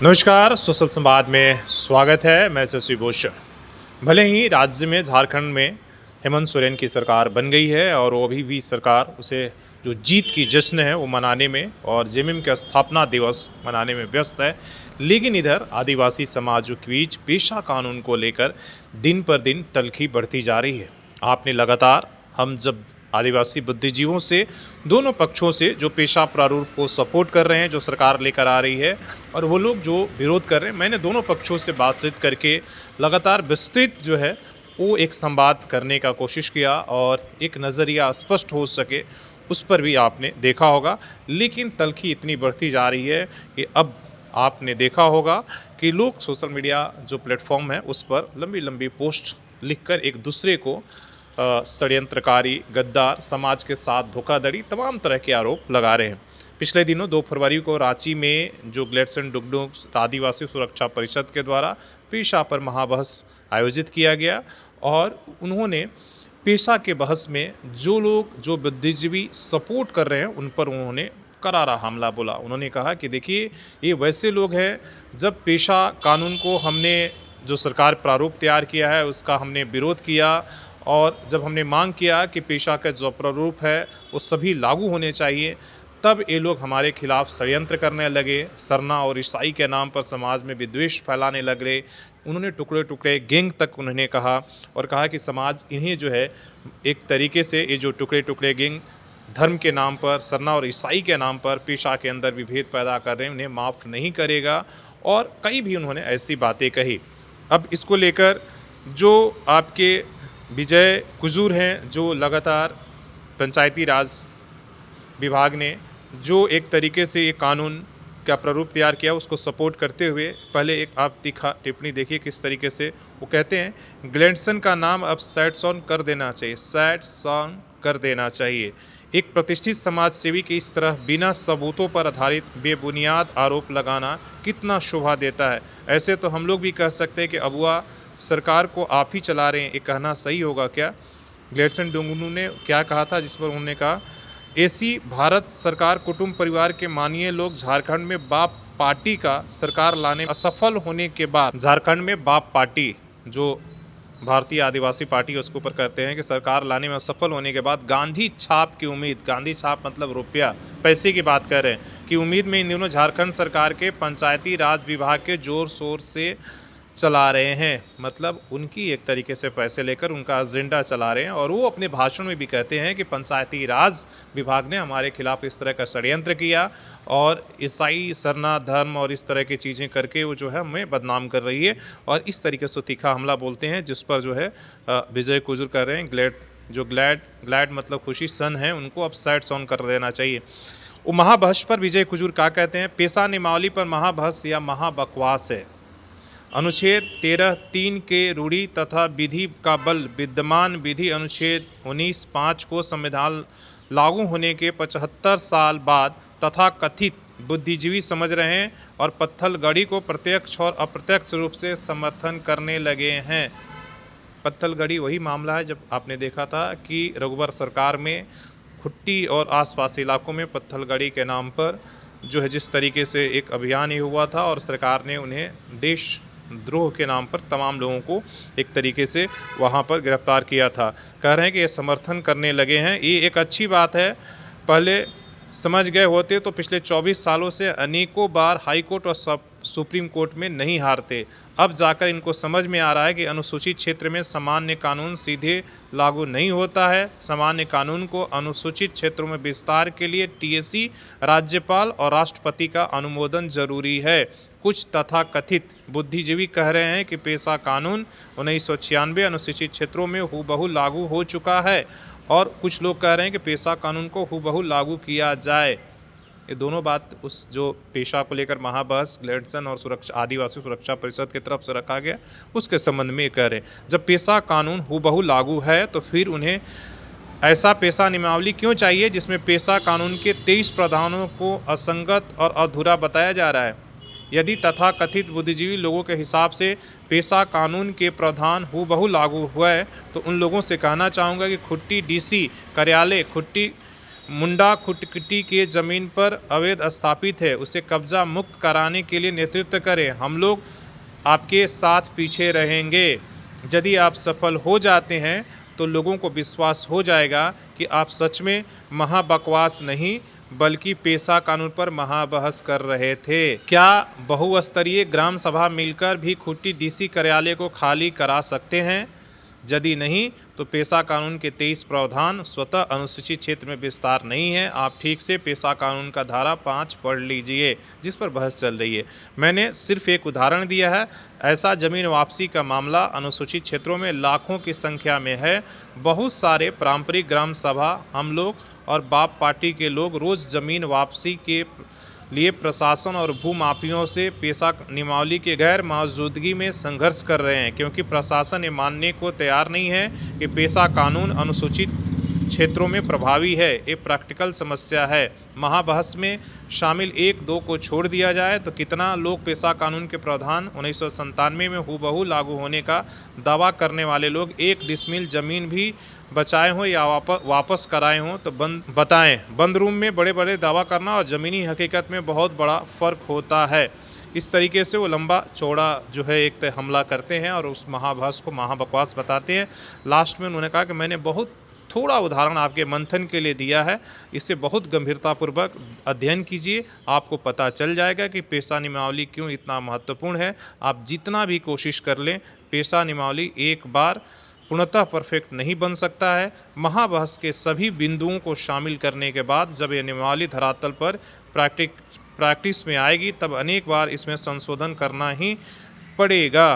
नमस्कार, सोशल संवाद में स्वागत है। मैं शशि भूषण। भले ही राज्य में झारखंड में हेमंत सोरेन की सरकार बन गई है और वो अभी भी सरकार उसे जो जीत की जश्न है वो मनाने में और जेएमएम का स्थापना दिवस मनाने में व्यस्त है, लेकिन इधर आदिवासी समाजों के बीच पेशा कानून को लेकर दिन पर दिन तल्खी बढ़ती जा रही है। आपने लगातार हम जब आदिवासी बुद्धिजीवों से दोनों पक्षों से जो पेशा प्रारूप को सपोर्ट कर रहे हैं, जो सरकार लेकर आ रही है, और वो लोग जो विरोध कर रहे हैं, मैंने दोनों पक्षों से बातचीत करके लगातार विस्तृत जो है वो एक संवाद करने का कोशिश किया और एक नज़रिया स्पष्ट हो सके उस पर भी आपने देखा होगा। लेकिन तल्खी इतनी बढ़ती जा रही है कि अब आपने देखा होगा कि लोग सोशल मीडिया जो प्लेटफॉर्म है उस पर लंबी लंबी पोस्ट लिखकर एक दूसरे को षड्यंत्रकारी, गद्दार, समाज के साथ धोखाधड़ी, तमाम तरह के आरोप लगा रहे हैं। पिछले दिनों 2 फरवरी को रांची में जो ग्लेडसन डुगडुग आदिवासी सुरक्षा परिषद के द्वारा पेशा पर महाबहस आयोजित किया गया और उन्होंने पेशा के बहस में जो लोग जो बुद्धिजीवी सपोर्ट कर रहे हैं उन पर उन्होंने करारा हमला बोला। उन्होंने कहा कि देखिए, ये वैसे लोग हैं, जब पेशा कानून को हमने जो सरकार प्रारूप तैयार किया है उसका हमने विरोध किया और जब हमने मांग किया कि पेशा का जो प्रारूप है वो सभी लागू होने चाहिए, तब ये लोग हमारे खिलाफ षड्यंत्र करने लगे, सरना और ईसाई के नाम पर समाज में विद्वेष फैलाने लगे। उन्होंने टुकड़े टुकड़े गैंग तक उन्होंने कहा और कहा कि समाज इन्हें जो है एक तरीके से ये जो टुकड़े टुकड़े गैंग धर्म के नाम पर, सरना और ईसाई के नाम पर पेशा के अंदर विभेद पैदा कर रहे हैं, उन्हें माफ़ नहीं करेगा और कई भी उन्होंने ऐसी बातें कही। अब इसको लेकर जो आपके विजय कुजूर हैं, जो लगातार पंचायती राज विभाग ने जो एक तरीके से ये कानून का प्रारूप तैयार किया उसको सपोर्ट करते हुए पहले एक आप तीखा टिप्पणी देखिए किस तरीके से वो कहते हैं, ग्लेडसन का नाम अब सैड सॉन्ग कर देना चाहिए, सैड सॉन्ग कर देना चाहिए। एक प्रतिष्ठित समाज सेवी की इस तरह बिना सबूतों पर आधारित बेबुनियाद आरोप लगाना कितना शोभा देता है। ऐसे तो हम लोग भी कह सकते हैं कि अबुआ सरकार को आप ही चला रहे हैं, ये कहना सही होगा क्या? ग्लेडसन डुगडुग ने क्या कहा था, जिस पर उन्होंने कहा, ऐसी भारत सरकार कुटुंब परिवार के मानिए लोग झारखंड में बाप पार्टी का सरकार लाने में असफल होने के बाद, झारखंड में बाप पार्टी जो भारतीय आदिवासी पार्टी उसके ऊपर कहते हैं कि सरकार लाने में असफल होने के बाद गांधी छाप की उम्मीद, गांधी छाप मतलब रुपया पैसे की बात कर रहे हैं, कि उम्मीद में इन दिनों झारखंड सरकार के पंचायती राज विभाग के जोर शोर से चला रहे हैं। मतलब उनकी एक तरीके से पैसे लेकर उनका एजेंडा चला रहे हैं और वो अपने भाषण में भी कहते हैं कि पंचायती राज विभाग ने हमारे खिलाफ इस तरह का षड्यंत्र किया और ईसाई, सरना धर्म और इस तरह की चीज़ें करके वो जो है हमें बदनाम कर रही है और इस तरीके से तीखा हमला बोलते हैं, जिस पर जो है विजय कुजूर कर रहे हैं ग्लैड मतलब खुशी सन है, उनको अब सैड सॉन्ग कर देना चाहिए। वो महाबहस पर विजय कुजूर क्या कहते हैं, पेशा नियमावली पर महाबहस या महाबकवास है। अनुच्छेद 13(3) के रूढ़ि तथा विधि का बल विद्यमान विधि अनुच्छेद 19(5) को संविधान लागू होने के 75 साल बाद तथा कथित बुद्धिजीवी समझ रहे हैं और पत्थलगड़ी को प्रत्यक्ष और अप्रत्यक्ष रूप से समर्थन करने लगे हैं। पत्थलगड़ी वही मामला है जब आपने देखा था कि रघुवर सरकार में खुट्टी और आसपास इलाकों में पत्थलगड़ी के नाम पर जो है जिस तरीके से एक अभियान ही हुआ था और सरकार ने उन्हें देश द्रोह के नाम पर तमाम लोगों को एक तरीके से वहाँ पर गिरफ्तार किया था। कह रहे हैं कि ये समर्थन करने लगे हैं, ये एक अच्छी बात है। पहले समझ गए होते तो पिछले 24 सालों से अनेकों बार हाई कोर्ट और सुप्रीम कोर्ट में नहीं हारते। अब जाकर इनको समझ में आ रहा है कि अनुसूचित क्षेत्र में सामान्य कानून सीधे लागू नहीं होता है। सामान्य कानून को अनुसूचित क्षेत्रों में विस्तार के लिए टीएसी, राज्यपाल और राष्ट्रपति का अनुमोदन जरूरी है। कुछ तथाकथित बुद्धिजीवी कह रहे हैं कि पेशा कानून 1996 अनुसूचित क्षेत्रों में हूबहू लागू हो चुका है और कुछ लोग कह रहे हैं कि पेशा कानून को हूबहू लागू किया जाए। ये दोनों बात उस जो पेशा को लेकर महाबहस ग्लेडसन और आदिवासी सुरक्षा परिषद की तरफ से रखा गया उसके संबंध में कह रहे हैं, जब पेशा कानून हूबहू लागू है तो फिर उन्हें ऐसा पेशा नियमावली क्यों चाहिए जिसमें पेशा कानून के 23 प्रावधानों को असंगत और अधूरा बताया जा रहा है। यदि तथाकथित बुद्धिजीवी लोगों के हिसाब से पेशा कानून के प्रावधान हूबहू लागू हुए तो उन लोगों से कहना चाहूँगा कि खुट्टी डीसी कार्यालय खुट्टी मुंडा खुटकिटी के ज़मीन पर अवैध स्थापित है उसे कब्जा मुक्त कराने के लिए नेतृत्व करें। हम लोग आपके साथ पीछे रहेंगे। यदि आप सफल हो जाते हैं तो लोगों को विश्वास हो जाएगा कि आप सच में महाबकवास नहीं बल्कि पेशा कानून पर महाबहस कर रहे थे। क्या बहुस्तरीय ग्राम सभा मिलकर भी खूंटी डीसी कार्यालय को खाली करा सकते हैं? यदि नहीं तो पेशा कानून के 23 प्रावधान स्वतः अनुसूचित क्षेत्र में विस्तार नहीं है। आप ठीक से पेशा कानून का धारा 5 पढ़ लीजिए जिस पर बहस चल रही है। मैंने सिर्फ एक उदाहरण दिया है। ऐसा जमीन वापसी का मामला अनुसूचित क्षेत्रों में लाखों की संख्या में है। बहुत सारे पारंपरिक ग्राम सभा हम लोग और बाप पार्टी के लोग रोज़ ज़मीन वापसी के लिए प्रशासन और भूमाफियों से पेशा नियमावली के गैर मौजूदगी में संघर्ष कर रहे हैं, क्योंकि प्रशासन ये मानने को तैयार नहीं है कि पेशा कानून अनुसूचित क्षेत्रों में प्रभावी है। ये प्रैक्टिकल समस्या है। महाबहस में शामिल 1-2 को छोड़ दिया जाए तो कितना लोग पेशा कानून के प्रावधान 1997 में हूबहू लागू होने का दावा करने वाले लोग 1 डिसमिल ज़मीन भी बचाए हों या वापस कराए हों तो बताएं। बंद रूम में बड़े बड़े दावा करना और ज़मीनी हकीकत में बहुत बड़ा फ़र्क होता है। इस तरीके से वो लंबा चौड़ा जो है एक हमला करते हैं और उस महाबहस को महाबकवास बताते हैं। लास्ट में उन्होंने कहा कि मैंने बहुत थोड़ा उदाहरण आपके मंथन के लिए दिया है, इसे बहुत गंभीरतापूर्वक अध्ययन कीजिए। आपको पता चल जाएगा कि पेशा नियमावली क्यों इतना महत्वपूर्ण है। आप जितना भी कोशिश कर लें, पेशा नियमावली एक बार पूर्णतः परफेक्ट नहीं बन सकता है। महाबहस के सभी बिंदुओं को शामिल करने के बाद जब यह नियमावली धरातल पर प्रैक्टिस में आएगी तब अनेक बार इसमें संशोधन करना ही पड़ेगा।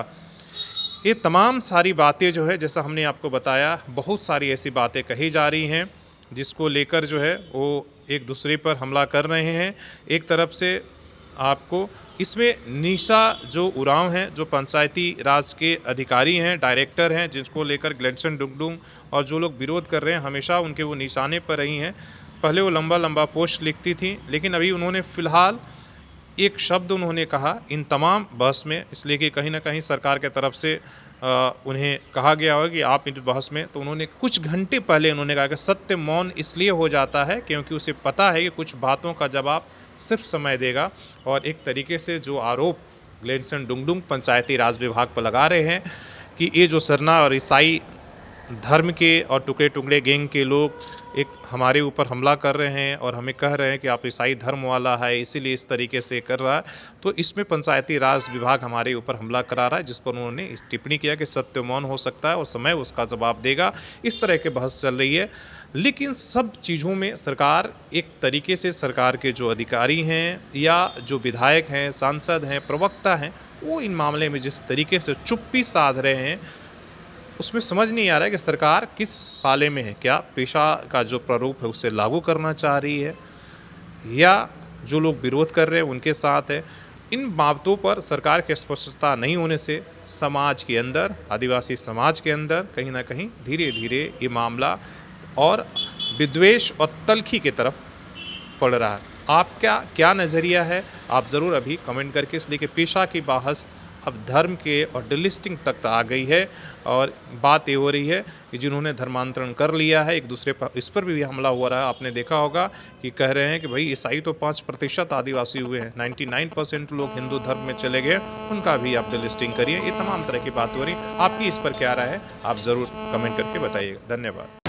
ये तमाम सारी बातें जो है, जैसा हमने आपको बताया, बहुत सारी ऐसी बातें कही जा रही हैं जिसको लेकर जो है वो एक दूसरे पर हमला कर रहे हैं। एक तरफ से आपको इसमें निशा जो उरांव हैं, जो पंचायती राज के अधिकारी हैं, डायरेक्टर हैं, जिसको लेकर ग्लेडसन डुगडुंग और जो लोग विरोध कर रहे हैं हमेशा उनके वो निशाने पर रही हैं। पहले वो लंबा लंबा पोस्ट लिखती थी, लेकिन अभी उन्होंने फ़िलहाल एक शब्द उन्होंने कहा इन तमाम बहस में, इसलिए कि कहीं ना कहीं सरकार के तरफ से उन्हें कहा गया हो कि आप इस बहस में, तो उन्होंने कुछ घंटे पहले उन्होंने कहा कि सत्य मौन इसलिए हो जाता है क्योंकि उसे पता है कि कुछ बातों का जवाब सिर्फ समय देगा। और एक तरीके से जो आरोप ग्लेडसन डुगडुंग पंचायती राज विभाग पर लगा रहे हैं कि ये जो सरना और ईसाई धर्म के और टुकड़े टुकड़े गैंग के लोग एक हमारे ऊपर हमला कर रहे हैं और हमें कह रहे हैं कि आप ईसाई धर्म वाला है इसीलिए इस तरीके से कर रहा है, तो इसमें पंचायती राज विभाग हमारे ऊपर हमला करा रहा है, जिस पर उन्होंने इस टिप्पणी किया कि सत्य मौन हो सकता है और समय उसका जवाब देगा। इस तरह के बहस चल रही है। लेकिन सब चीज़ों में सरकार एक तरीके से, सरकार के जो अधिकारी हैं या जो विधायक हैं, सांसद हैं, प्रवक्ता हैं, वो इन मामले में जिस तरीके से चुप्पी साध रहे हैं उसमें समझ नहीं आ रहा है कि सरकार किस पाले में है। क्या पेशा का जो प्रारूप है उसे लागू करना चाह रही है या जो लोग विरोध कर रहे हैं उनके साथ है। इन बातों पर सरकार की स्पष्टता नहीं होने से समाज के अंदर, आदिवासी समाज के अंदर कहीं ना कहीं धीरे धीरे ये मामला और विद्वेष और तल्खी की तरफ पड़ रहा है। आपका क्या नज़रिया है आप ज़रूर अभी कमेंट करके, इसलिए कि पेशा की बहस अब धर्म के और डिलिस्टिंग तक आ गई है और बात ये हो रही है कि जिन्होंने धर्मांतरण कर लिया है एक दूसरे पर, इस पर भी हमला हो रहा है। आपने देखा होगा कि कह रहे हैं कि भाई ईसाई तो 5% आदिवासी हुए हैं, 99% लोग हिंदू धर्म में चले गए, उनका भी आप डिलिस्टिंग करिए। ये तमाम तरह की बात हो रही है। आपकी इस पर क्या राय है आप ज़रूर कमेंट करके बताइएगा। धन्यवाद।